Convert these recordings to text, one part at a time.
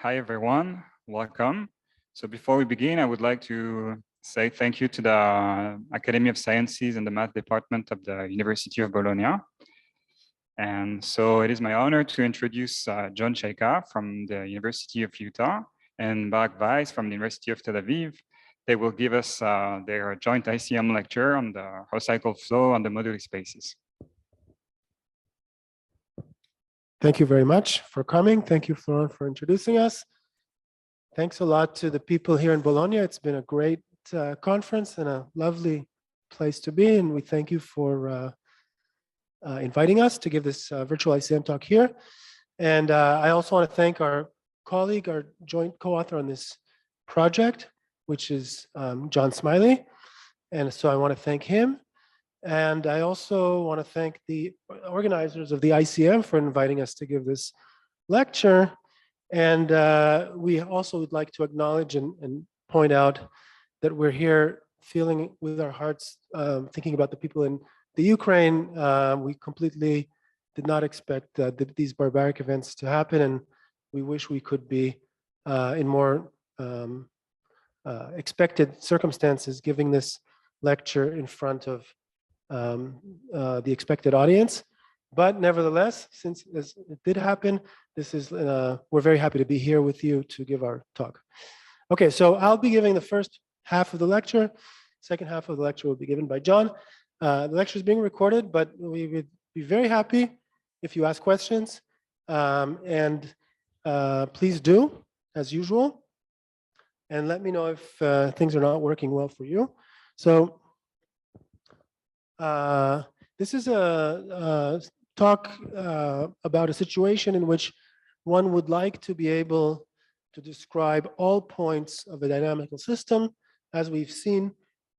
Hi, everyone. Welcome. So before we begin, I would like to say thank you to the Academy of Sciences and the Math Department of the University of Bologna. And so it is my honor to introduce Jon Chaika from the University of Utah and Barak Weiss from the University of Tel Aviv. They will give us their joint ICM lecture on the horocycle flow on the moduli spaces. Thank you very much for coming. Thank you, Florent, for introducing us. Thanks a lot to the people here in Bologna. It's been a great conference and a lovely place to be. And we thank you for inviting us to give this virtual ICM talk here. And I also want to thank our colleague, our joint co-author on this project, which is John Smiley. And so I want to thank him. And I also want to thank the organizers of the ICM for inviting us to give this lecture. And we also would like to acknowledge and point out that we're here feeling with our hearts, thinking about the people in the Ukraine. We completely did not expect these barbaric events to happen. And we wish we could be in more expected circumstances giving this lecture in front of the expected audience. But nevertheless, since it did happen, this is we're very happy to be here with you to give our talk. Okay, so I'll be giving the first half of the lecture. Second half of the lecture will be given by John. The lecture is being recorded, but we would be very happy if you ask questions. Please do, as usual. And let me know if things are not working well for you. So this is a talk about a situation in which one would like to be able to describe all points of a dynamical system, as we've seen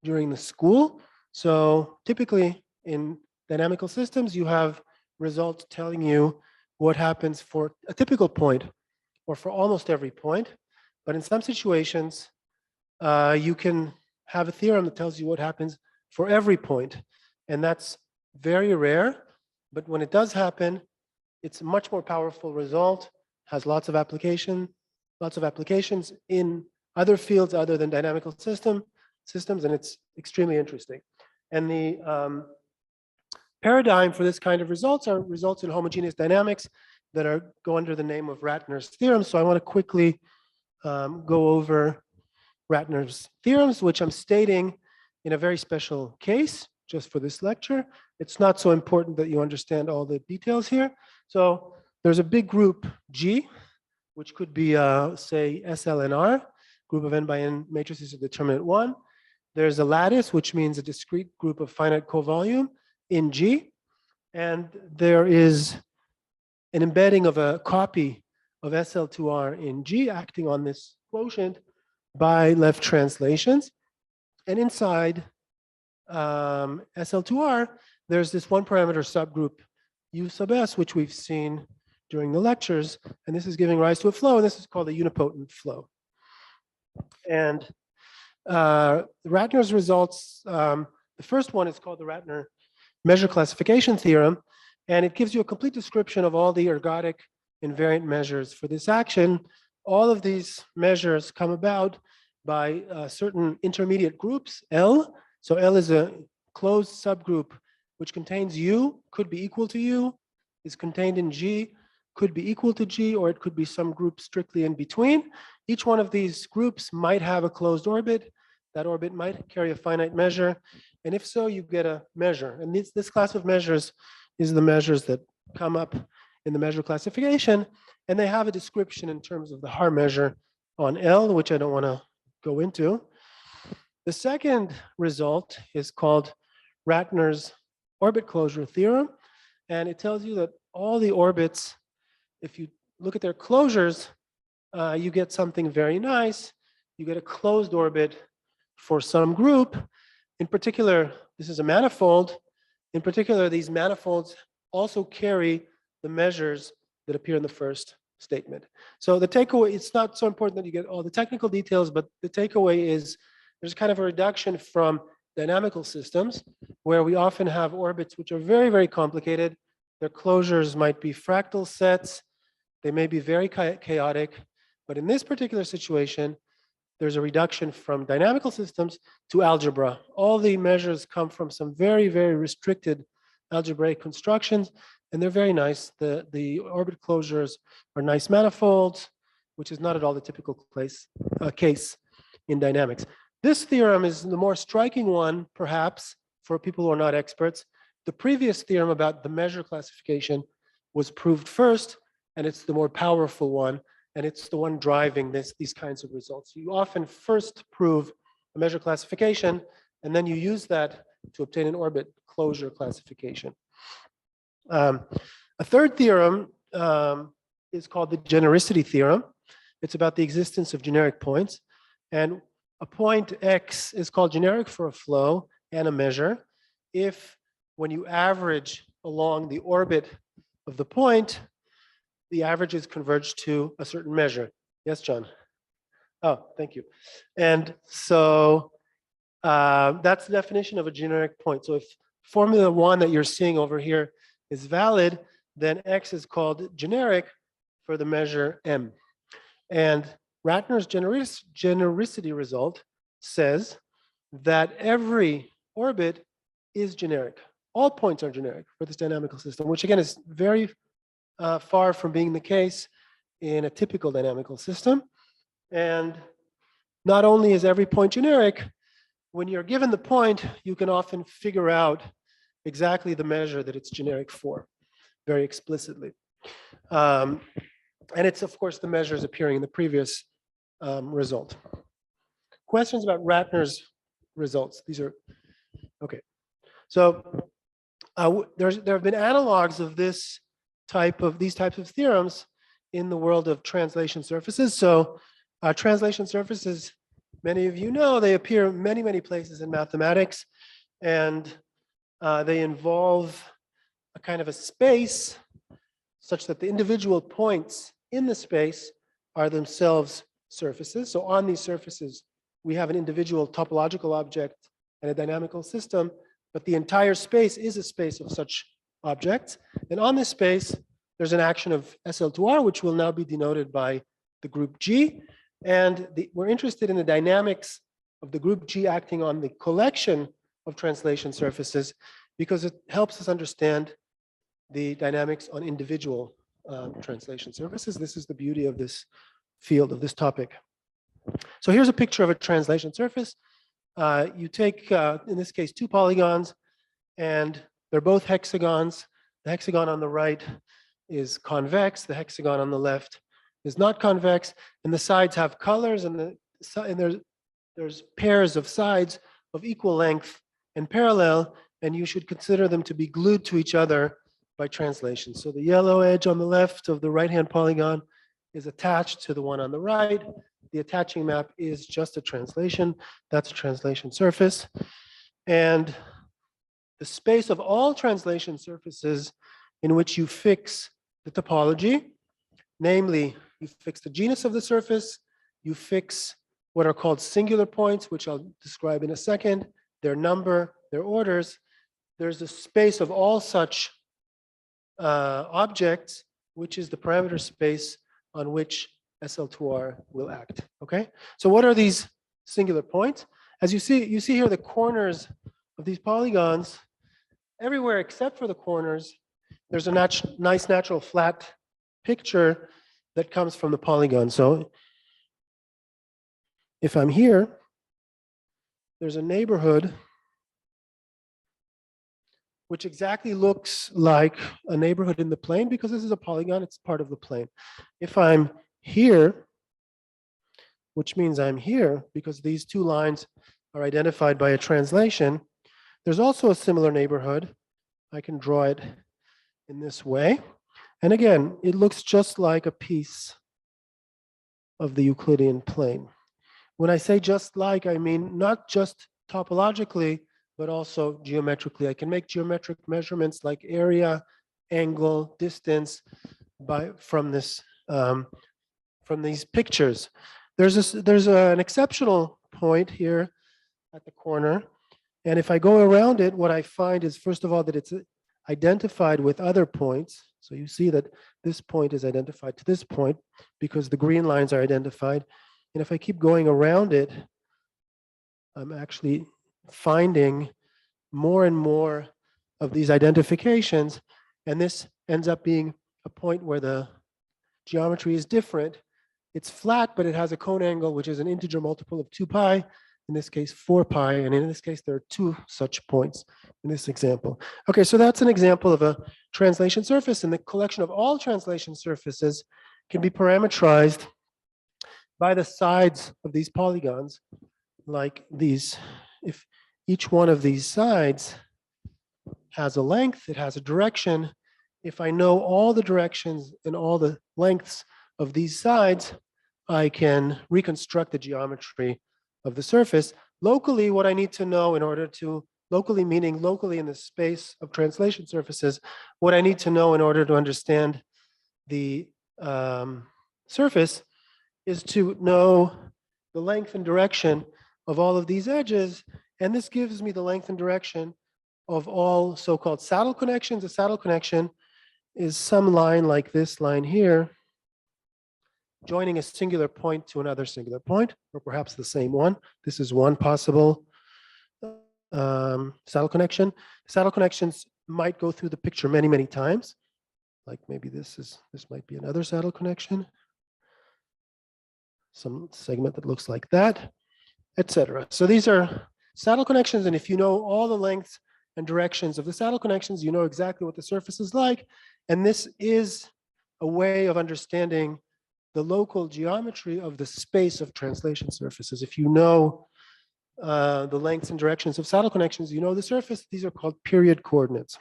during the school. So typically in dynamical systems, you have results telling you what happens for a typical point or for almost every point. But in some situations, you can have a theorem that tells you what happens for every point. And that's very rare, but when it does happen, it's a much more powerful result, has lots of applications in other fields other than dynamical systems, and it's extremely interesting. And the paradigm for this kind of results are results in homogeneous dynamics that go under the name of Ratner's theorem. So I want to quickly go over Ratner's theorems, which I'm stating in a very special case just for this lecture. It's not so important that you understand all the details here. So there's a big group G, which could be, say, SL and R, group of n by n matrices of determinant 1. There's a lattice, which means a discrete group of finite covolume in G. And there is an embedding of a copy of SL2R in G acting on this quotient by left translations. And inside SL2R, there's this one parameter subgroup U sub S, which we've seen during the lectures, and this is giving rise to a flow, and this is called a unipotent flow. And Ratner's results, the first one is called the Ratner measure classification theorem, and it gives you a complete description of all the ergodic invariant measures for this action. All of these measures come about by certain intermediate groups, L. So L is a closed subgroup which contains U, could be equal to U, is contained in G, could be equal to G, or it could be some group strictly in between. Each one of these groups might have a closed orbit. That orbit might carry a finite measure. And if so, you get a measure. And this class of measures is the measures that come up in the measure classification. And they have a description in terms of the Haar measure on L, which I don't want to go into. The second result is called Ratner's orbit closure theorem. And it tells you that all the orbits, if you look at their closures, you get something very nice. You get a closed orbit for some group. In particular, this is a manifold. In particular, these manifolds also carry the measures that appear in the first statement. So the takeaway, it's not so important that you get all the technical details, but the takeaway is there's kind of a reduction from dynamical systems where we often have orbits which are very, very complicated. Their closures might be fractal sets. They may be very chaotic. But in this particular situation, there's a reduction from dynamical systems to algebra. All the measures come from some very, very restricted algebraic constructions, and they're very nice. The orbit closures are nice manifolds, which is not at all the typical case in dynamics. This theorem is the more striking one, perhaps, for people who are not experts. The previous theorem about the measure classification was proved first, and it's the more powerful one, and it's the one driving these kinds of results. You often first prove a measure classification, and then you use that to obtain an orbit closure classification. A third theorem is called the genericity theorem. It's about the existence of generic points. And a point X is called generic for a flow and a measure if, when you average along the orbit of the point, the averages converge to a certain measure. Yes, John? Oh, thank you. And so that's the definition of a generic point. So if formula 1 that you're seeing over here is valid, then X is called generic for the measure M. And Ratner's genericity result says that every orbit is generic. All points are generic for this dynamical system, which again is very far from being the case in a typical dynamical system. And not only is every point generic, when you're given the point, you can often figure out exactly the measure that it's generic for, very explicitly. And it's, of course, the measures appearing in the previous result. Questions about Ratner's results? These are, okay. So there have been analogs of these types of theorems in the world of translation surfaces. So translation surfaces, many of you know, they appear in many, many places in mathematics, and they involve a kind of a space such that the individual points in the space are themselves surfaces. So on these surfaces, we have an individual topological object and a dynamical system, but the entire space is a space of such objects. And on this space, there's an action of SL2R, which will now be denoted by the group G. And we're interested in the dynamics of the group G acting on the collection of translation surfaces because it helps us understand the dynamics on individual translation surfaces. This is the beauty of this field, of this topic. So here's a picture of a translation surface. You take, in this case, 2 polygons, and they're both hexagons. The hexagon on the right is convex. The hexagon on the left is not convex. And the sides have colors, and there's pairs of sides of equal length and parallel, and you should consider them to be glued to each other by translation. So the yellow edge on the left of the right-hand polygon is attached to the one on the right. The attaching map is just a translation. That's a translation surface. And the space of all translation surfaces in which you fix the topology, namely, you fix the genus of the surface, you fix what are called singular points, which I'll describe in a second, their number, their orders. There's a space of all such objects, which is the parameter space on which SL2R will act, okay? So what are these singular points? As you see here the corners of these polygons, everywhere except for the corners, there's a nice natural flat picture that comes from the polygon. So if I'm here, there's a neighborhood which exactly looks like a neighborhood in the plane because this is a polygon, it's part of the plane. If I'm here, which means I'm here because these 2 lines are identified by a translation, there's also a similar neighborhood. I can draw it in this way. And again, it looks just like a piece of the Euclidean plane. When I say just like, I mean not just topologically, but also geometrically. I can make geometric measurements like area, angle, distance from these pictures. There's an exceptional point here at the corner. And if I go around it, what I find is, first of all, that it's identified with other points. So you see that This point is identified to this point because the green lines are identified. And if I keep going around it, I'm actually finding more and more of these identifications. And this ends up being a point where the geometry is different. It's flat, but it has a cone angle, which is an integer multiple of 2 pi, in this case 4 pi, and in this case there are 2 such points in this example. Okay, so that's an example of a translation surface, and the collection of all translation surfaces can be parameterized by the sides of these polygons, like these. If each one of these sides has a length, it has a direction. If I know all the directions and all the lengths of these sides, I can reconstruct the geometry of the surface. Locally, what I need to know in order to, locally meaning locally in the space of translation surfaces, what I need to know in order to understand the surface is to know the length and direction of all of these edges. And this gives me the length and direction of all so-called saddle connections. A saddle connection is some line like this line here, joining a singular point to another singular point, or perhaps the same one. This is one possible saddle connection. Saddle connections might go through the picture many, many times. Like maybe this might be another saddle connection. Some segment that looks like that, etc. So these are saddle connections, and if you know all the lengths and directions of the saddle connections, you know exactly what the surface is like. And this is a way of understanding the local geometry of the space of translation surfaces. If you know the lengths and directions of saddle connections, you know the surface. These are called period coordinates.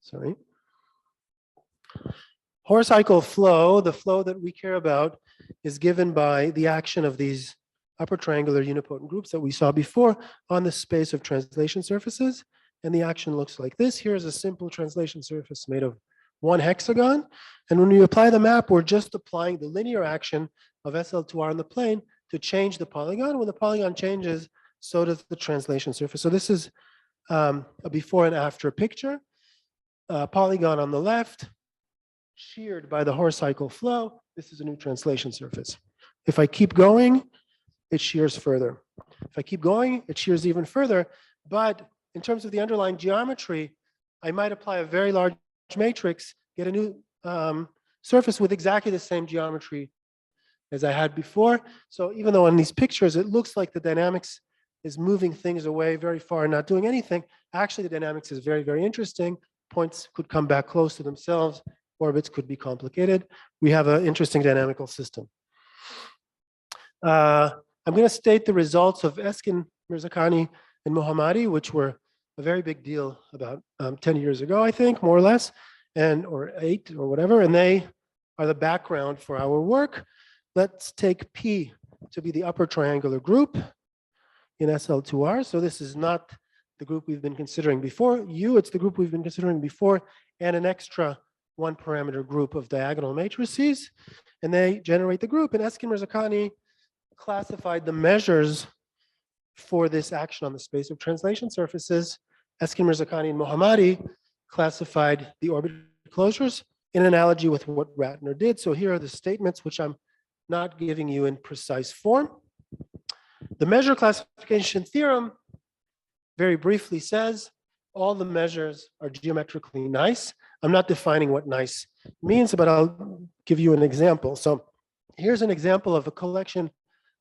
Sorry. Horocycle flow, the flow that we care about, is given by the action of these upper triangular unipotent groups that we saw before on the space of translation surfaces. And the action looks like this. Here's a simple translation surface made of one hexagon. And when we apply the map, we're just applying the linear action of SL2R on the plane to change the polygon. When the polygon changes, so does the translation surface. So this is a before and after picture. Polygon on the left, sheared by the horocycle flow. This is a new translation surface. If I keep going, it shears further. If I keep going, it shears even further. But in terms of the underlying geometry, I might apply a very large matrix, get a new surface with exactly the same geometry as I had before. So even though in these pictures, it looks like the dynamics is moving things away very far and not doing anything, actually the dynamics is very, very interesting. Points could come back close to themselves. Orbits could be complicated. We have an interesting dynamical system. I'm going to state the results of Eskin-Mirzakhani-Mohammadi, which were a very big deal about 10 years ago, I think, more or less, or 8 or whatever, and they are the background for our work. Let's take P to be the upper triangular group in SL2R. So this is not the group we've been considering before. U, it's the group we've been considering before, and an extra one parameter group of diagonal matrices, and they generate the group. And Eskin-Mirzakhani classified the measures for this action on the space of translation surfaces. Eskin-Mirzakhani-Mohammadi classified the orbit closures in analogy with what Ratner did. So here are the statements, which I'm not giving you in precise form. The measure classification theorem very briefly says all the measures are geometrically nice. I'm not defining what nice means, but I'll give you an example. So here's an example of a collection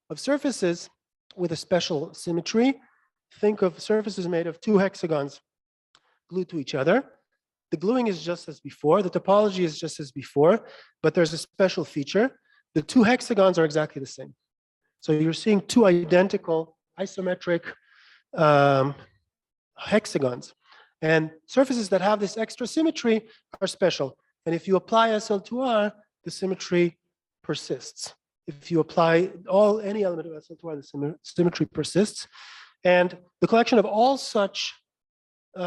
of surfaces with a special symmetry. Think of surfaces made of 2 hexagons glued to each other. The gluing is just as before. The topology is just as before, but there's a special feature. The 2 hexagons are exactly the same. So you're seeing 2 identical isometric hexagons. And surfaces that have this extra symmetry are special. And if you apply SL2R, the symmetry persists. If you apply any element of SL2R, the symmetry persists. And the collection of all such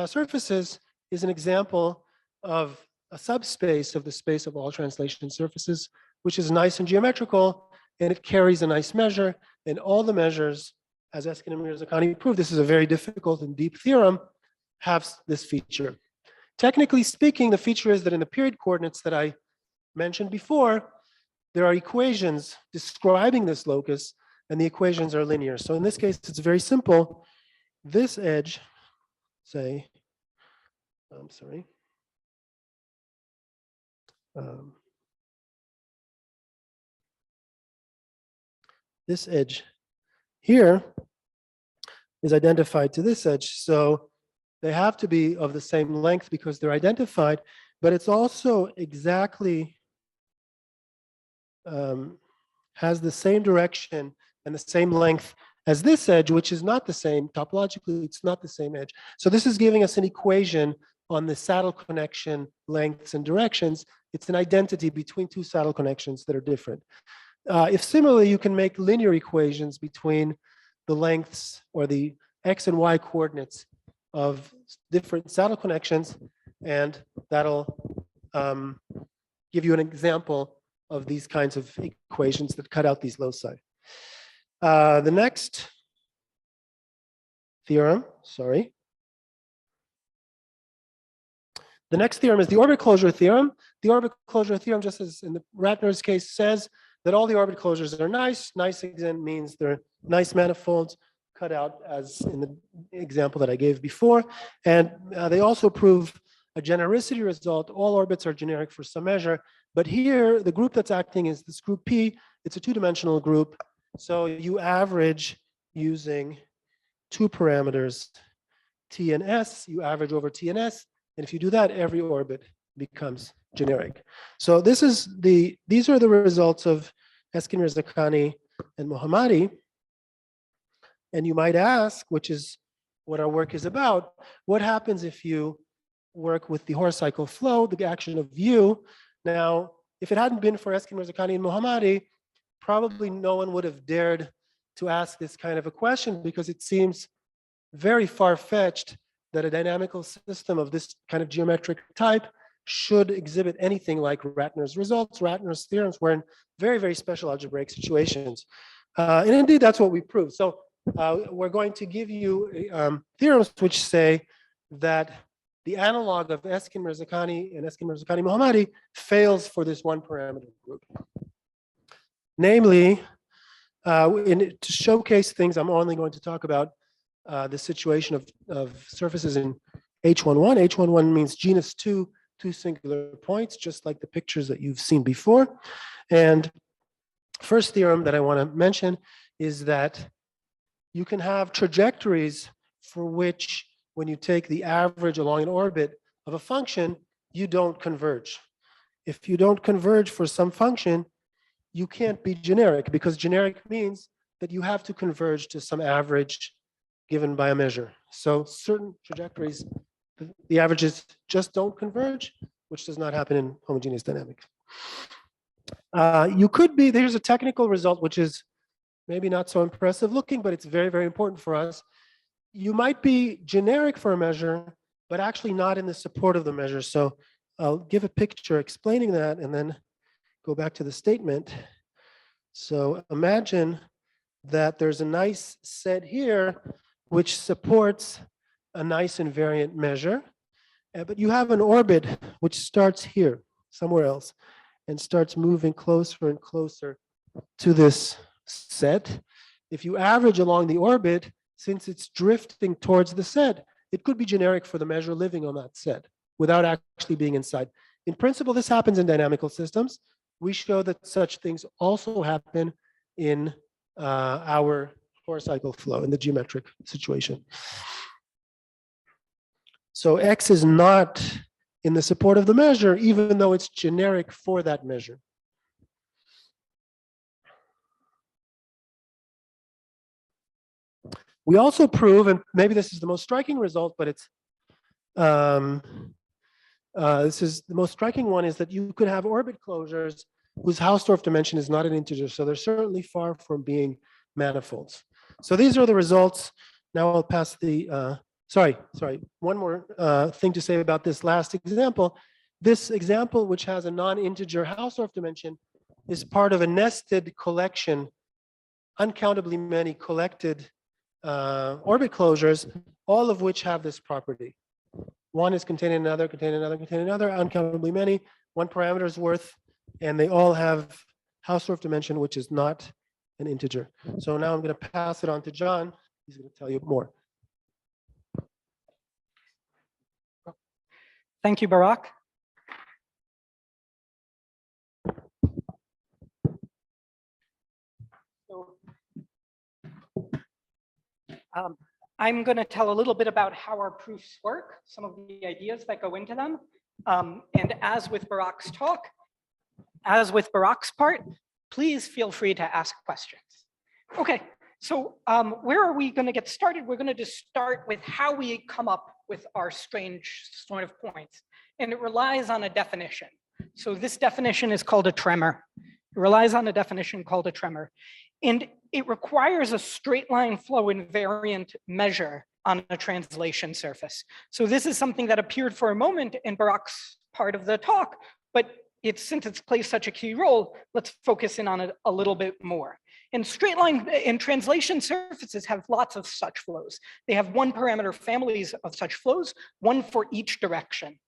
surfaces is an example of a subspace of the space of all translation surfaces, which is nice and geometrical, and it carries a nice measure. And all the measures, as Eskin and Mirzakhani proved, this is a very difficult and deep theorem. have this feature. Technically speaking, the feature is that in the period coordinates that I mentioned before, there are equations describing this locus, and the equations are linear. So in this case, it's very simple. This edge, say, I'm sorry. This edge here is identified to this edge. So they have to be of the same length because they're identified, but it's also exactly has the same direction and the same length as this edge, which is not the same. Topologically, it's not the same edge. So this is giving us an equation on the saddle connection lengths and directions. It's an identity between two saddle connections that are different. If similarly, you can make linear equations between the lengths or the x and y coordinates of different saddle connections, and that'll give you an example of these kinds of equations that cut out these loci. The next theorem, sorry. The next theorem is the orbit closure theorem. The orbit closure theorem, just as in the Ratner's case, says that all the orbit closures are nice. Nice again means they're nice manifolds cut out as in the example that I gave before. And they also prove a genericity result. All orbits are generic for some measure. But here, the group that's acting is this group P. It's a two-dimensional group. So you average using two parameters, T and S. You average over T and S. And if you do that, every orbit becomes generic. So these are the results of Eskin-Mirzakhani and Mohammadi. And you might ask, which is what our work is about, what happens if you work with the horocycle flow, the action of U? Now, if it hadn't been for Eskin-Mirzakhani and Mohammadi, probably no one would have dared to ask this kind of a question, because it seems very far-fetched that a dynamical system of this kind of geometric type should exhibit anything like Ratner's results. Ratner's theorems were in very, very special algebraic situations. And indeed, that's what we proved. So we're going to give you theorems which say that the analog of Eskin-Mirzakhani and Eskin-Mirzakhani-Mohammadi fails for this one parameter group. Namely, to showcase things, I'm only going to talk about the situation of surfaces in H11. H11 means genus two singular points, just like the pictures that you've seen before. And first theorem that I want to mention is that you can have trajectories for which, when you take the average along an orbit of a function, you don't converge. If you don't converge for some function, you can't be generic, because generic means that you have to converge to some average given by a measure. So certain trajectories, the averages just don't converge, which does not happen in homogeneous dynamics. You could be, there's a technical result, which is maybe not so impressive looking, but it's very, very important for us. You might be generic for a measure, but actually not in the support of the measure. So I'll give a picture explaining that and then go back to the statement. So imagine that there's a nice set here which supports a nice invariant measure, but you have an orbit which starts here, somewhere else, and starts moving closer and closer to this set. If you average along the orbit, since it's drifting towards the set, it could be generic for the measure living on that set without actually being inside. In principle, this happens in dynamical systems. We show that such things also happen in our horocycle flow, in the geometric situation. So X is not in the support of the measure, even though it's generic for that measure. We also prove, and maybe this is the most striking result, but it's this is the most striking one, is that you could have orbit closures whose Hausdorff dimension is not an integer. So they're certainly far from being manifolds. So these are the results. Now I'll pass the, sorry, one more thing to say about this last example. This example, which has a non-integer Hausdorff dimension, is part of a nested collection, uncountably many collected orbit closures, all of which have this property. One is containing another, containing another, containing another, uncountably many, one parameter's worth, and they all have Hausdorff dimension, which is not an integer. So now I'm going to pass it on to John. He's going to tell you more. Thank you, Barak. I'm going to tell a little bit about how our proofs work, some of the ideas that go into them. And as with Barak's talk, as with Barak's part, please feel free to ask questions. Okay, so where are we going to get started? We're going to just start with how we come up with our strange sort of points. And it relies on a definition. So this definition is called a tremor. It relies on a definition called a tremor. And it requires a straight line flow invariant measure on a translation surface. So this is something that appeared for a moment in Barak's part of the talk, but since it's plays such a key role, let's focus in on it a little bit more. And straight line and translation surfaces have lots of such flows. They have one parameter families of such flows, one for each direction.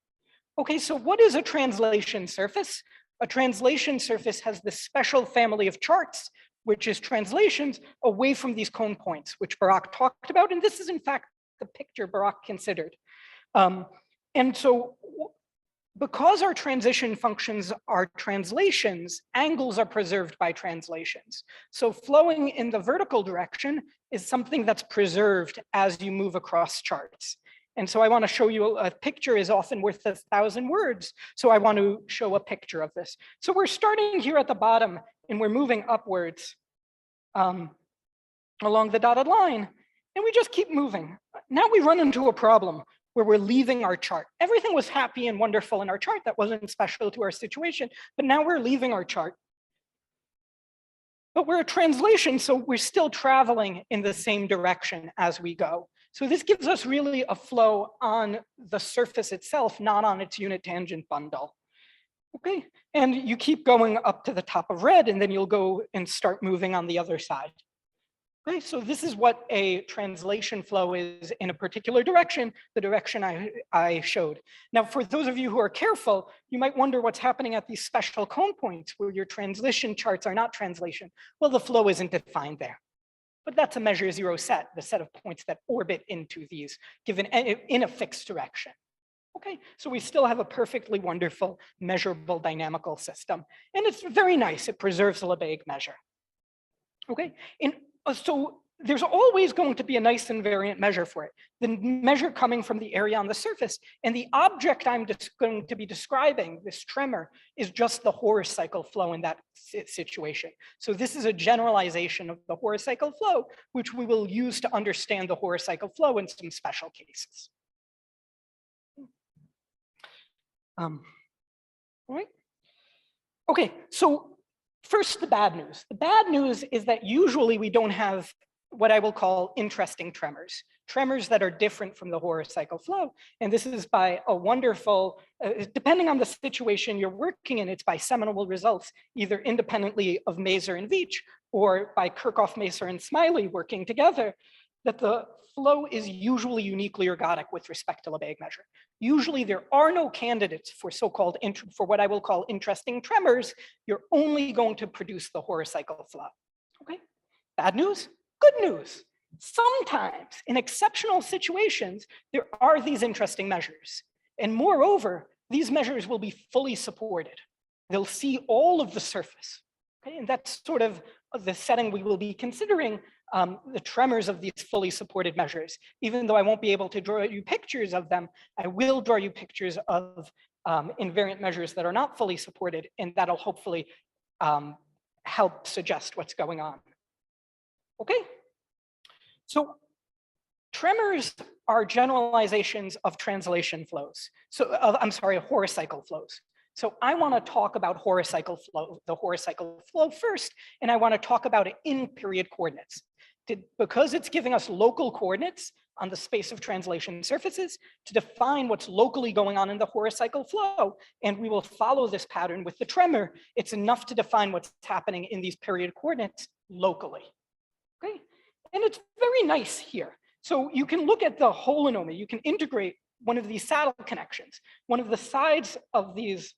Okay, so what is a translation surface? A translation surface has this special family of charts, which is translations away from these cone points, which Barak talked about. And this is in fact the picture Barak considered. And so because our transition functions are translations, angles are preserved by translations. So flowing in the vertical direction is something that's preserved as you move across charts. And so I want to show you a picture is often worth 1,000 words. So I want to show a picture of this. So we're starting here at the bottom and we're moving upwards along the dotted line. And we just keep moving. Now we run into a problem where we're leaving our chart. Everything was happy and wonderful in our chart. That wasn't special to our situation, but now we're leaving our chart. But we're a translation, so we're still traveling in the same direction as we go. So this gives us really a flow on the surface itself, not on its unit tangent bundle. Okay, and you keep going up to the top of red, and then you'll go and start moving on the other side. Okay, so this is what a translation flow is in a particular direction, the direction I showed. Now, for those of you who are careful, you might wonder what's happening at these special cone points where your transition charts are not translation. Well, the flow isn't defined there. But that's a measure zero set, the set of points that orbit into these given in a fixed direction. Okay, so we still have a perfectly wonderful, measurable dynamical system. And it's very nice, it preserves the Lebesgue measure. Okay, and so there's always going to be a nice invariant measure for it. The measure coming from the area on the surface, and the object I'm going to be describing, this tremor, is just the horocycle flow in that situation. So this is a generalization of the horocycle flow, which we will use to understand the horocycle flow in some special cases. All right. Okay, so first, the bad news. The bad news is that usually we don't have what I will call interesting tremors, tremors that are different from the horocycle flow. And this is by a wonderful, depending on the situation you're working in, it's by seminal results, either independently of Mazur and Veach, or by Kirchhoff, Mazur, and Smiley working together, that the flow is usually uniquely ergodic with respect to Lebesgue measure. Usually there are no candidates for so-called, for what I will call interesting tremors. You're only going to produce the horocycle flow. Okay, bad news, good news. Sometimes in exceptional situations, there are these interesting measures. And moreover, these measures will be fully supported. They'll see all of the surface. Okay, and that's sort of the setting we will be considering the tremors of these fully supported measures. Even though I won't be able to draw you pictures of them, I will draw you pictures of invariant measures that are not fully supported, and that'll hopefully help suggest what's going on. Okay, so tremors are generalizations of translation flows. So I'm sorry, horocycle flows. So I want to talk about horocycle flow, the horocycle flow first, and I want to talk about it in period coordinates. Because it's giving us local coordinates on the space of translation surfaces to define what's locally going on in the horocycle flow, and we will follow this pattern with the tremor, it's enough to define what's happening in these period coordinates locally. Okay, and it's very nice here. So you can look at the holonomy, you can integrate one of these saddle connections. One of the sides of these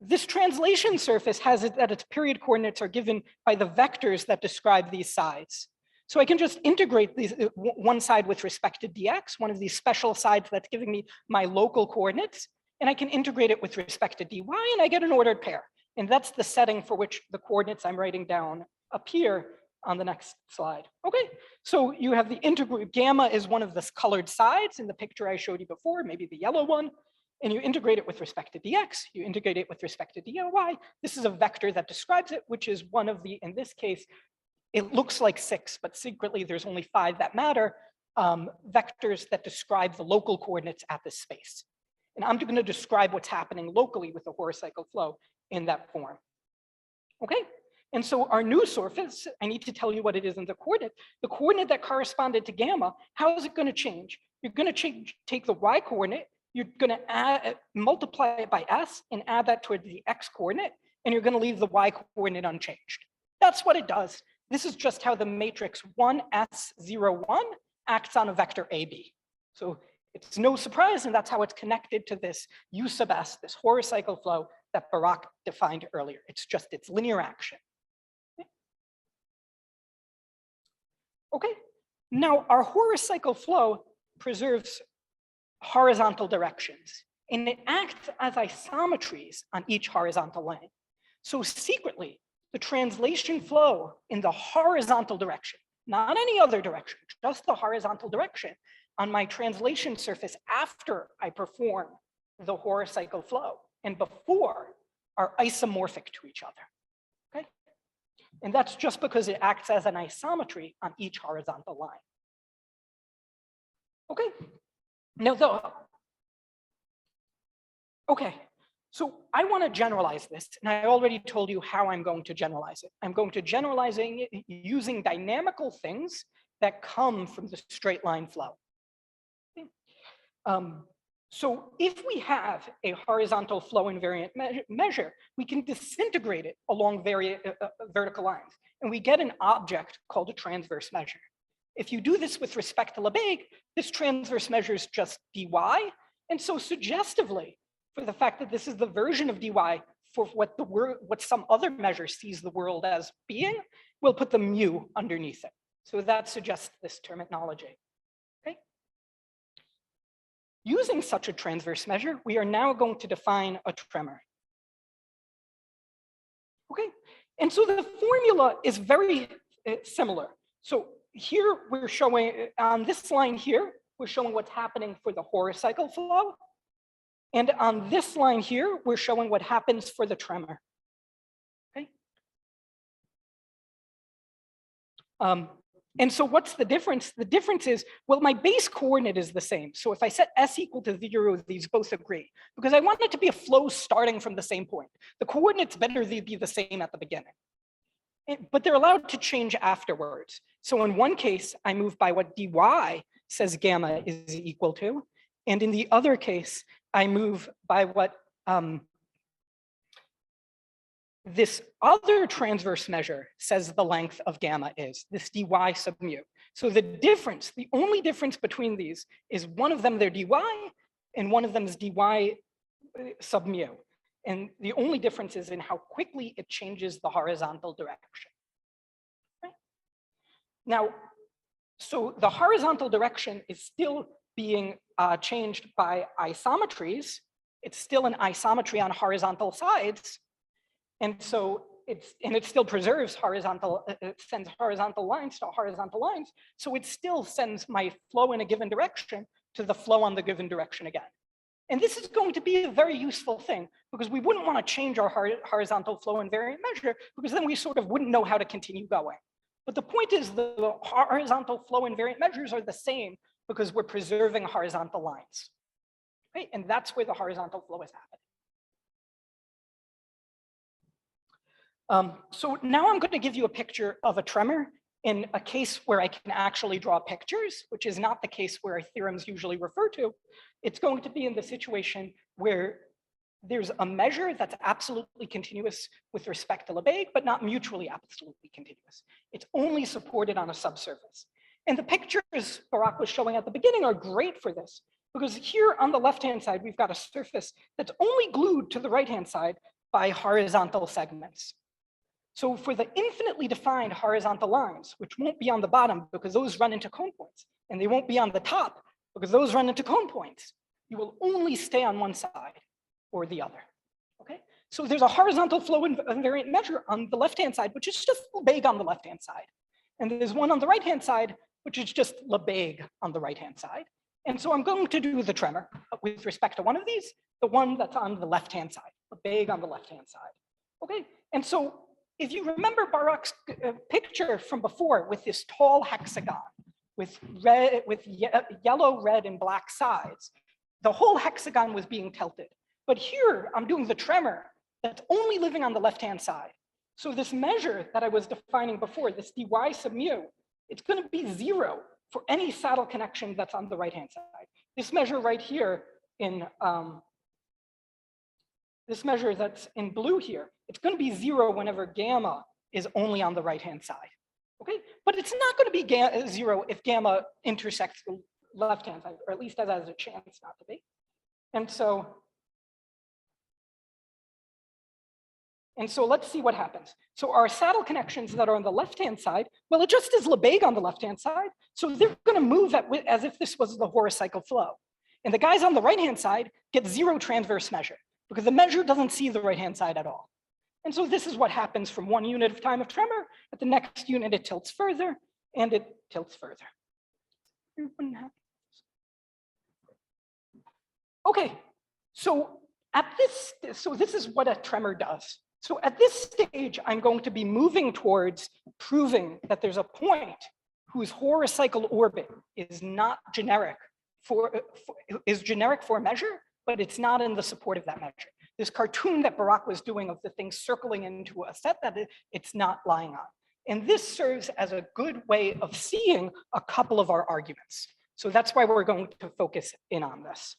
this translation surface has it that its period coordinates are given by the vectors that describe these sides. So I can just integrate these one side with respect to dx, one of these special sides that's giving me my local coordinates, and I can integrate it with respect to dy, and I get an ordered pair. And that's the setting for which the coordinates I'm writing down appear on the next slide. Okay, so you have the integral, gamma is one of the colored sides in the picture I showed you before, maybe the yellow one. And you integrate it with respect to dx, you integrate it with respect to dy. This is a vector that describes it, which is one of the, in this case, it looks like 6, but secretly there's only 5 that matter, vectors that describe the local coordinates at this space. And I'm going to describe what's happening locally with the horocycle flow in that form. Okay, and so our new surface, I need to tell you what it is in the coordinate that corresponded to gamma. How is it going to change? You're going to take the y coordinate, you're going to multiply it by s and add that toward the x coordinate, and you're going to leave the y coordinate unchanged. That's what it does. This is just how the matrix 1s01 acts on a vector AB. So it's no surprise, and that's how it's connected to this U sub s, this horocycle flow that Barak defined earlier. It's just its linear action. Okay, now our horocycle flow preserves horizontal directions, and it acts as isometries on each horizontal line. So secretly, the translation flow in the horizontal direction, not any other direction, just the horizontal direction on my translation surface after I perform the horocycle flow and before are isomorphic to each other. Okay, and that's just because it acts as an isometry on each horizontal line. Okay. Now, okay, so I want to generalize this, and I already told you how I'm going to generalize it. I'm going to generalizing it using dynamical things that come from the straight line flow. So if we have a horizontal flow invariant measure, we can disintegrate it along vertical lines, and we get an object called a transverse measure. If you do this with respect to Lebesgue, this transverse measure is just dy. And so suggestively, for the fact that this is the version of dy for what some other measure sees the world as being, we'll put the mu underneath it. So that suggests this terminology. Okay. Using such a transverse measure, we are now going to define a tremor. Okay. And so the formula is very similar. So here we're showing, on this line here, we're showing what's happening for the horocycle flow. And on this line here, we're showing what happens for the tremor. Okay. And so what's the difference? The difference is, well, my base coordinate is the same. So if I set s equal to 0, these both agree, because I want it to be a flow starting from the same point. The coordinates better be the same at the beginning. But they're allowed to change afterwards. So in one case, I move by what dy says gamma is equal to. And in the other case, I move by what this other transverse measure says the length of gamma is, this dy sub mu. So the difference, the only difference between these is one of them they're dy and one of them is dy sub mu. And the only difference is in how quickly it changes the horizontal direction. Right? Now, so the horizontal direction is still being changed by isometries. It's still an isometry on horizontal sides. And so it still preserves horizontal, it sends horizontal lines to horizontal lines. So it still sends my flow in a given direction to the flow on the given direction again. And this is going to be a very useful thing because we wouldn't want to change our horizontal flow invariant measure because then we sort of wouldn't know how to continue going. But the point is the horizontal flow invariant measures are the same because we're preserving horizontal lines, right? And that's where the horizontal flow is happening. So now I'm going to give you a picture of a tremor in a case where I can actually draw pictures, which is not the case where theorems usually refer to. It's going to be in the situation where there's a measure that's absolutely continuous with respect to Lebesgue, but not mutually absolutely continuous. It's only supported on a subsurface. And the pictures Barak was showing at the beginning are great for this, because here on the left-hand side, we've got a surface that's only glued to the right-hand side by horizontal segments. So for the infinitely defined horizontal lines, which won't be on the bottom because those run into cone points, and they won't be on the top because those run into cone points, you will only stay on one side or the other, okay? So there's a horizontal flow invariant measure on the left-hand side, which is just Lebesgue on the left-hand side. And there's one on the right-hand side, which is just Lebesgue on the right-hand side. And so I'm going to do the tremor with respect to one of these, the one that's on the left-hand side, Lebesgue on the left-hand side, okay? And so if you remember Barak's picture from before with this tall hexagon with yellow, red, and black sides, the whole hexagon was being tilted. But here I'm doing the tremor that's only living on the left-hand side. So this measure that I was defining before, this dy sub mu, it's going to be 0 for any saddle connection that's on the right-hand side. This measure right here in this measure that's in blue here, it's going to be 0 whenever gamma is only on the right-hand side, okay? But it's not going to be 0 if gamma intersects the left-hand side, or at least that has a chance not to be. And so let's see what happens. So our saddle connections that are on the left-hand side, well, it just is Lebesgue on the left-hand side. So they're going to move as if this was the horocycle flow. And the guys on the right-hand side get 0 transverse measure because the measure doesn't see the right-hand side at all. And so this is what happens from one unit of time of tremor. At the next unit, it tilts further and it tilts further. Okay, so this is what a tremor does. So at this stage, I'm going to be moving towards proving that there's a point whose horocycle orbit is not generic is generic for a measure, but it's not in the support of that measure. This cartoon that Barak was doing of the thing circling into a set that it's not lying on. And this serves as a good way of seeing a couple of our arguments. So that's why we're going to focus in on this.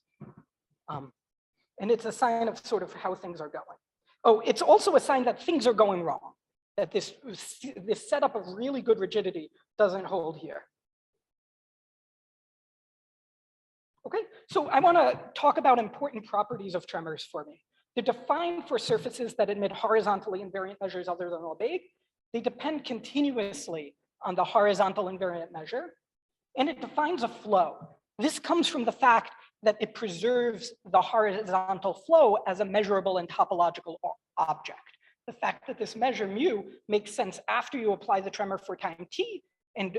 And it's a sign of sort of how things are going. Oh, it's also a sign that things are going wrong, that this setup of really good rigidity doesn't hold here. Okay, so I want to talk about important properties of tremors for me. They're defined for surfaces that emit horizontally invariant measures other than Lebesgue. They depend continuously on the horizontal invariant measure, and it defines a flow. This comes from the fact that it preserves the horizontal flow as a measurable and topological object. The fact that this measure mu makes sense after you apply the tremor for time t, and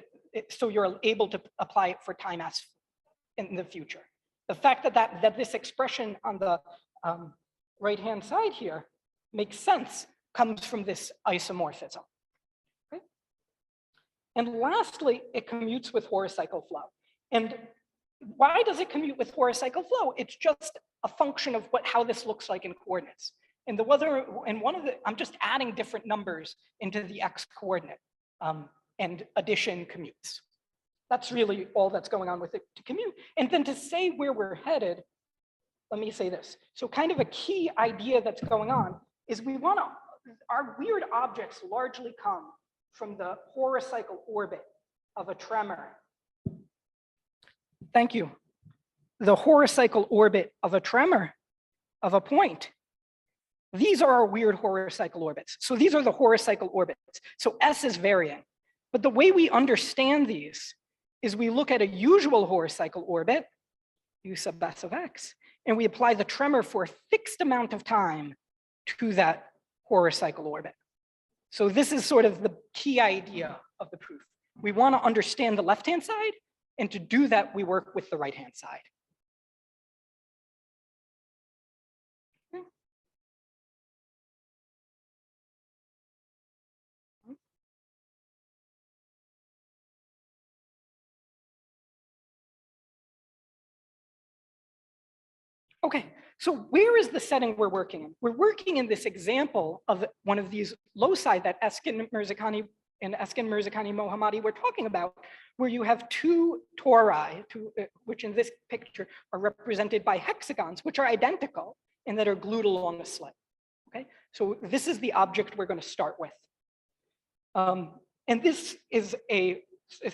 so you're able to apply it for time s in the future. The fact that this expression on the right-hand side here makes sense comes from this isomorphism. Okay? And lastly, it commutes with horocycle flow. And why does it commute with horocycle flow? It's just a function of how this looks like in coordinates. And I'm just adding different numbers into the x coordinate, and addition commutes. That's really all that's going on with it to commute. And then to say where we're headed, let me say this. So kind of a key idea that's going on is our weird objects largely come from the horocycle orbit of a tremor. Thank you. The horocycle orbit of a tremor of a point. These are our weird horocycle orbits. So these are the horocycle orbits. So S is varying. But the way we understand these is we look at a usual horocycle orbit, U sub S of X, and we apply the tremor for a fixed amount of time to that horocycle orbit. So this is sort of the key idea of the proof. We want to understand the left-hand side, and to do that, we work with the right-hand side. Okay, so where is the setting we're working in? We're working in this example of one of these loci that Eskin-Mirzakhani and Eskin-Mirzakhani-Mohammadi were talking about, where you have two tori, which in this picture are represented by hexagons, which are identical and that are glued along a slit. Okay, so this is the object we're going to start with. And this is a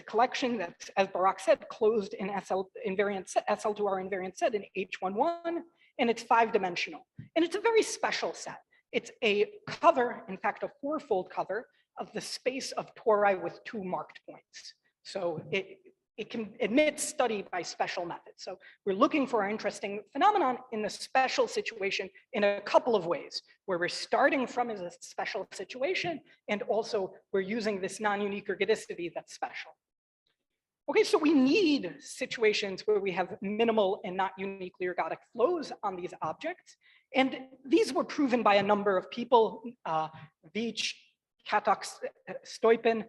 collection that's, as Barak said, closed in SL invariant set, SL2R invariant set in H11, and it's 5-dimensional. And it's a very special set. It's a cover, in fact, a 4-fold cover of the space of tori with 2 marked points. So it can admit study by special methods. So we're looking for our interesting phenomenon in the special situation in a couple of ways, where we're starting from as a special situation, and also we're using this non-unique ergodicity that's special. Okay, so we need situations where we have minimal and not uniquely ergodic flows on these objects. And these were proven by a number of people, Veach, Katok, Stoypin,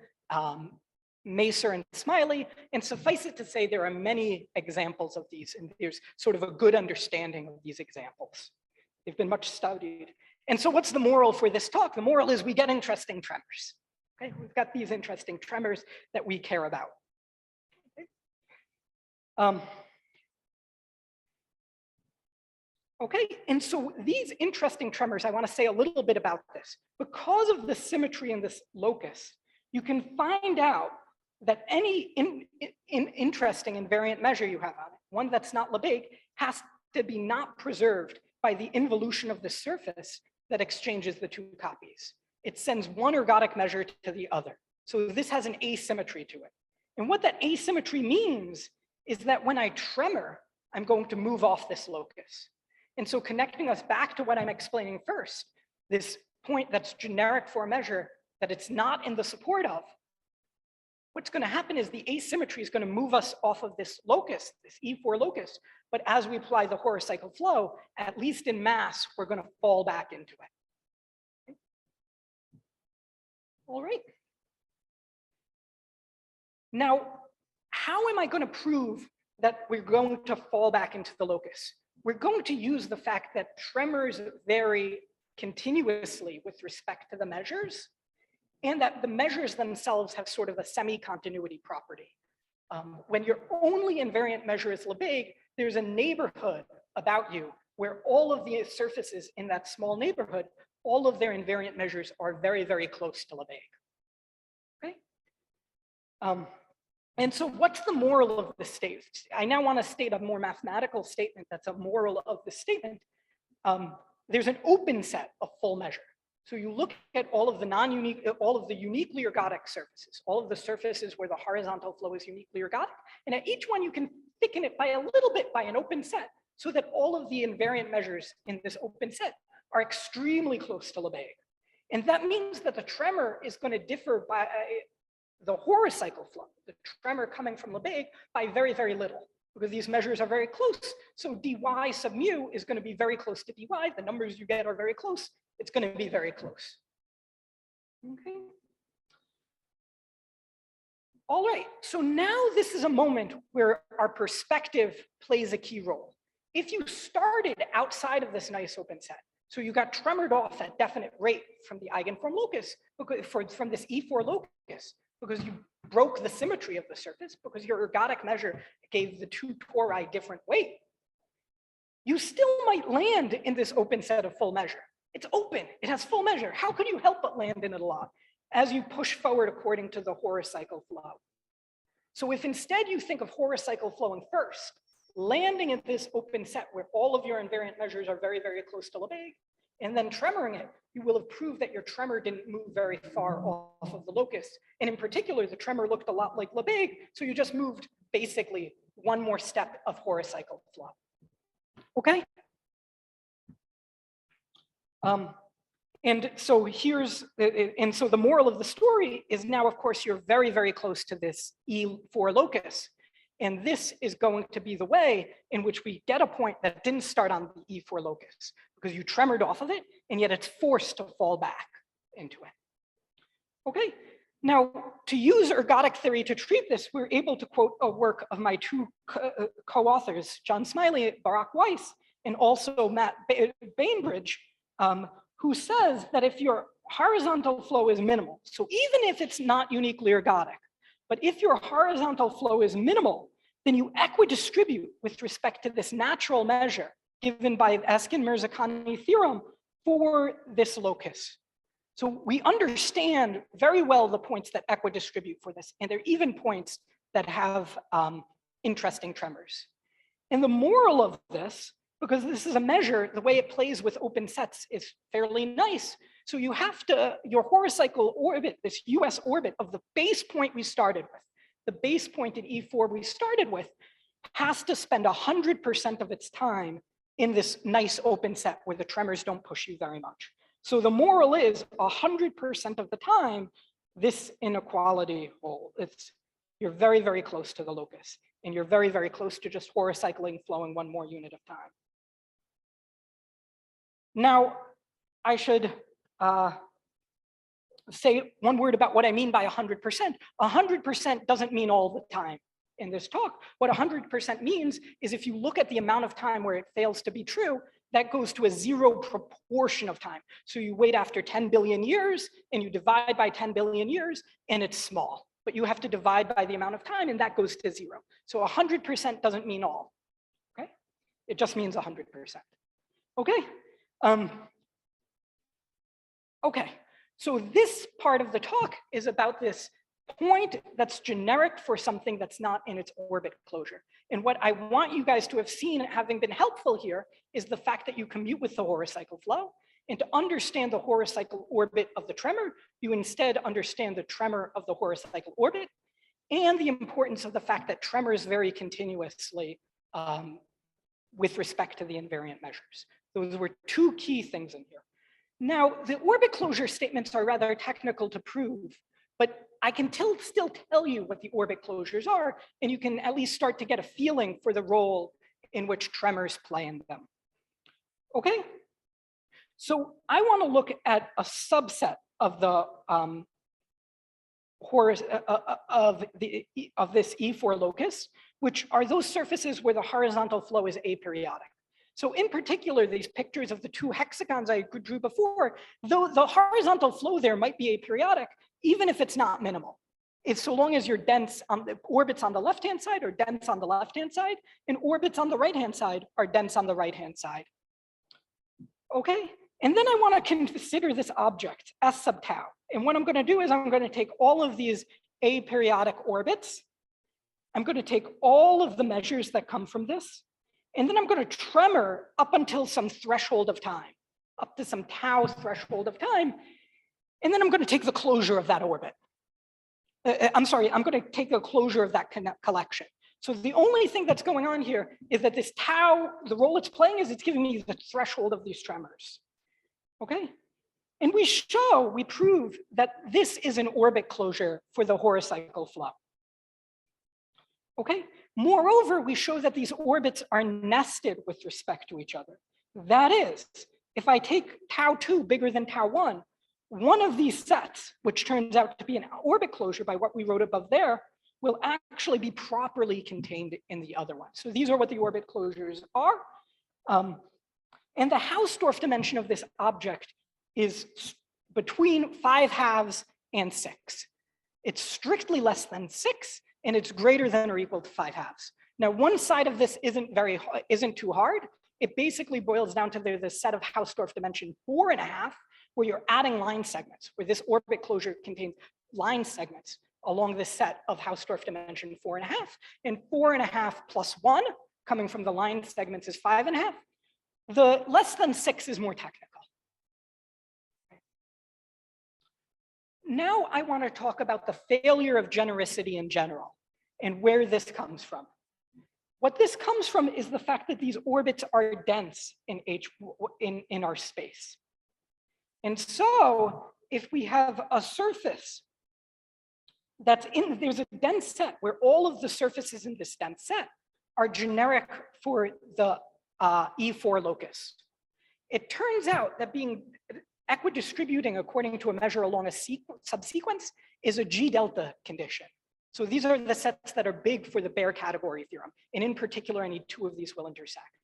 Macer, and Smiley. And suffice it to say, there are many examples of these, and there's sort of a good understanding of these examples. They've been much studied. And so what's the moral for this talk? The moral is we get interesting tremors. Okay, we've got these interesting tremors that we care about. Okay, and so these interesting tremors, I want to say a little bit about this. Because of the symmetry in this locus, you can find out that any interesting invariant measure you have on it, one that's not Lebesgue, has to be not preserved by the involution of the surface that exchanges the 2 copies. It sends one ergodic measure to the other. So this has an asymmetry to it. And what that asymmetry means is that when I tremor, I'm going to move off this locus. And so connecting us back to what I'm explaining first, this point that's generic for a measure that it's not in the support of, what's going to happen is the asymmetry is going to move us off of this locus, this E4 locus. But as we apply the horocycle flow, at least in mass, we're going to fall back into it. Okay. All right. Now, how am I going to prove that we're going to fall back into the locus? We're going to use the fact that tremors vary continuously with respect to the measures, and that the measures themselves have sort of a semi-continuity property. When your only invariant measure is Lebesgue, there's a neighborhood about you where all of the surfaces in that small neighborhood, all of their invariant measures are very, very close to Lebesgue. Okay? And so what's the moral of the statement? I now want to state a more mathematical statement that's a moral of the statement. There's an open set of full measure. So you look at all of the non-unique, all of the uniquely ergodic surfaces, all of the surfaces where the horizontal flow is uniquely ergodic, and at each one you can thicken it by a little bit by an open set, so that all of the invariant measures in this open set are extremely close to Lebesgue. And that means that the tremor is going to differ by the horocycle flow, the tremor coming from Lebesgue, by very, very little, because these measures are very close. So dy sub mu is going to be very close to dy. The numbers you get are very close. It's going to be very close. Okay. All right, so now this is a moment where our perspective plays a key role. If you started outside of this nice open set, so you got tremored off at definite rate from the eigenform locus, from this E4 locus, because you broke the symmetry of the surface, because your ergodic measure gave the 2 tori different weight, you still might land in this open set of full measure. It's open, it has full measure. How could you help but land in it a lot as you push forward according to the horocycle flow? So if instead you think of horocycle flowing first, landing in this open set where all of your invariant measures are very, very close to Lebesgue, and then tremoring it, you will have proved that your tremor didn't move very far off of the locus. And in particular, the tremor looked a lot like Lebesgue, so you just moved basically one more step of horocycle flow. Okay? And so the moral of the story is now, of course, you're very, very close to this E4 locus. And this is going to be the way in which we get a point that didn't start on the E4 locus, because you tremored off of it, and yet it's forced to fall back into it. Okay, now to use ergodic theory to treat this, we're able to quote a work of my 2 co-authors, John Smiley, Barak Weiss, and also Matt Bainbridge, who says that if your horizontal flow is minimal, so even if it's not uniquely ergodic, but if your horizontal flow is minimal, then you equidistribute with respect to this natural measure given by Eskin-Mirzakhani theorem for this locus. So we understand very well the points that equidistribute for this, and there are even points that have interesting tremors. And the moral of this, because this is a measure, the way it plays with open sets is fairly nice. So you have to, your horocycle orbit, this US orbit of the base point we started with, the base point in E4 we started with, has to spend 100% of its time in this nice open set where the tremors don't push you very much. So the moral is 100% of the time, this inequality holds. You're very, very close to the locus, and you're very, very close to just horocycling, flowing one more unit of time. Now, I should say one word about what I mean by 100%. 100% doesn't mean all the time in this talk. What 100% means is if you look at the amount of time where it fails to be true, that goes to a zero proportion of time. So you wait after 10 billion years and you divide by 10 billion years and it's small, but you have to divide by the amount of time and that goes to zero. So 100% doesn't mean all, okay? It just means 100%, okay? Okay, so this part of the talk is about this point that's generic for something that's not in its orbit closure. And what I want you guys to have seen, having been helpful here, is the fact that you commute with the horocycle flow. And to understand the horocycle orbit of the tremor, you instead understand the tremor of the horocycle orbit and the importance of the fact that tremors vary continuously with respect to the invariant measures. Those were two key things in here. Now, the orbit closure statements are rather technical to prove, but I can still tell you what the orbit closures are, and you can at least start to get a feeling for the role in which tremors play in them. Okay? So I want to look at a subset of the of this E4 locus, which are those surfaces where the horizontal flow is aperiodic. So in particular, these pictures of the two hexagons I drew before, though the horizontal flow there might be aperiodic, even if it's not minimal. It's so long as you're dense on the orbits on the left-hand side are dense on the left-hand side, and orbits on the right-hand side are dense on the right-hand side. Okay, and then I want to consider this object, S sub tau. And what I'm going to do is I'm going to take all of these aperiodic orbits. I'm going to take all of the measures that come from this, and then I'm going to tremor up until some threshold of time, up to some tau threshold of time. And then I'm going to take the closure of that orbit. I'm sorry, I'm going to take the closure of that collection. So the only thing that's going on here is that this tau, the role it's playing is it's giving me the threshold of these tremors. Okay? And we prove that this is an orbit closure for the horocycle flow. Okay? Moreover, we show that these orbits are nested with respect to each other. That is, if I take tau2 bigger than tau1, one of these sets, which turns out to be an orbit closure by what we wrote above there, will actually be properly contained in the other one. So these are what the orbit closures are. And the Hausdorff dimension of this object is between 5/2 and 6. It's strictly less than 6, and it's greater than or equal to 5/2. Now, one side of this isn't too hard. It basically boils down to there's a set of Hausdorff dimension 4.5, where you're adding line segments, where this orbit closure contains line segments along this set of Hausdorff dimension 4.5, and 4.5 plus 1 coming from the line segments is 5.5. The less than 6 is more technical. Now I want to talk about the failure of genericity in general and where this comes from. What this comes from is the fact that these orbits are dense in our space. And so if we have a surface there's a dense set where all of the surfaces in this dense set are generic for the E4 locus. It turns out that being equidistributing according to a measure along a subsequence is a G delta condition. So these are the sets that are big for the Bayer category theorem. And in particular, any two of these will intersect.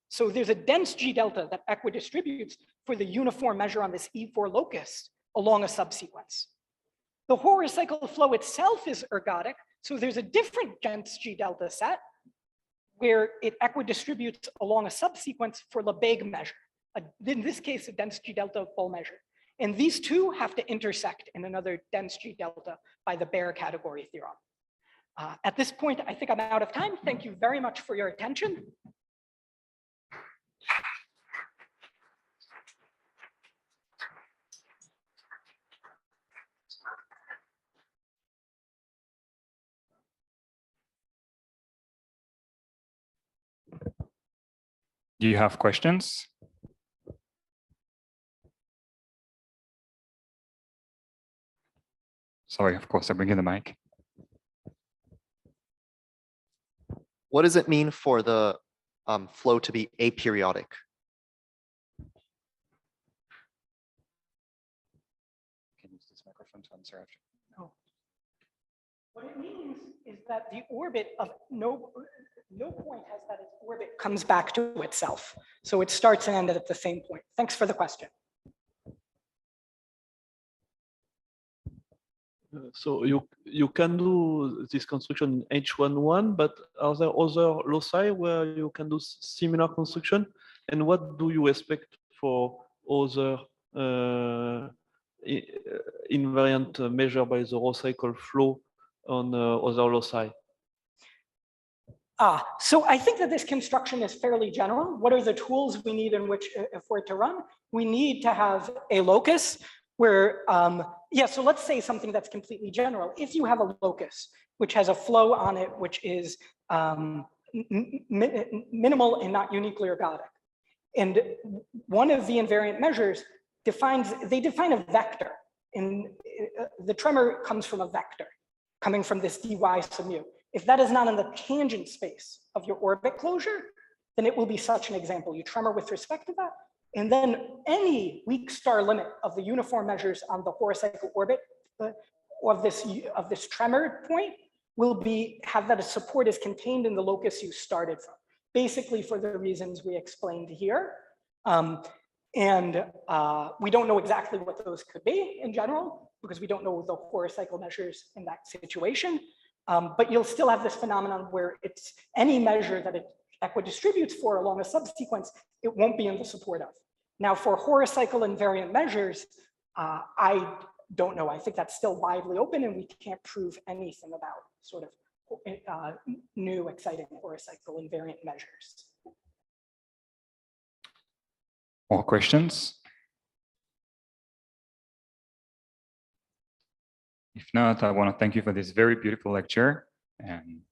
So there's a dense G delta that equidistributes for the uniform measure on this E4 locus along a subsequence. The horocycle flow itself is ergodic. So there's a different dense G delta set where it equidistributes along a subsequence for Lebesgue measure. In this case, a dense G delta full measure. And these two have to intersect in another dense G delta by the bare category theorem. At this point, I think I'm out of time. Thank you very much for your attention. Do you have questions? Sorry, of course, I bring you the mic. What does it mean for the flow to be aperiodic? Can you use this microphone to answer after? Oh. What it means is that the orbit of no point has that its orbit comes back to itself. So it starts and ends at the same point. Thanks for the question. So you can do this construction in H11, but are there other loci where you can do similar construction? And what do you expect for other invariant measure by the horocycle flow on other loci? So I think that this construction is fairly general. What are the tools we need in which for it to run? We need to have a locus where, yeah, so let's say something that's completely general. If you have a locus which has a flow on it, which is minimal and not uniquely ergodic, and one of the invariant measures define a vector, and the tremor comes from a vector, coming from this dy sub mu. If that is not in the tangent space of your orbit closure, then it will be such an example. You tremor with respect to that, and then any weak star limit of the uniform measures on the horocycle orbit of this tremor point will have that a support is contained in the locus you started from, basically for the reasons we explained here. We don't know exactly what those could be in general, because we don't know the horocycle measures in that situation. But you'll still have this phenomenon where it's any measure that it equidistributes for along a subsequence, it won't be in the support of. Now for horocycle invariant measures, I don't know. I think that's still widely open and we can't prove anything about sort of new exciting horocycle invariant measures. More questions? If not, I want to thank you for this very beautiful lecture. And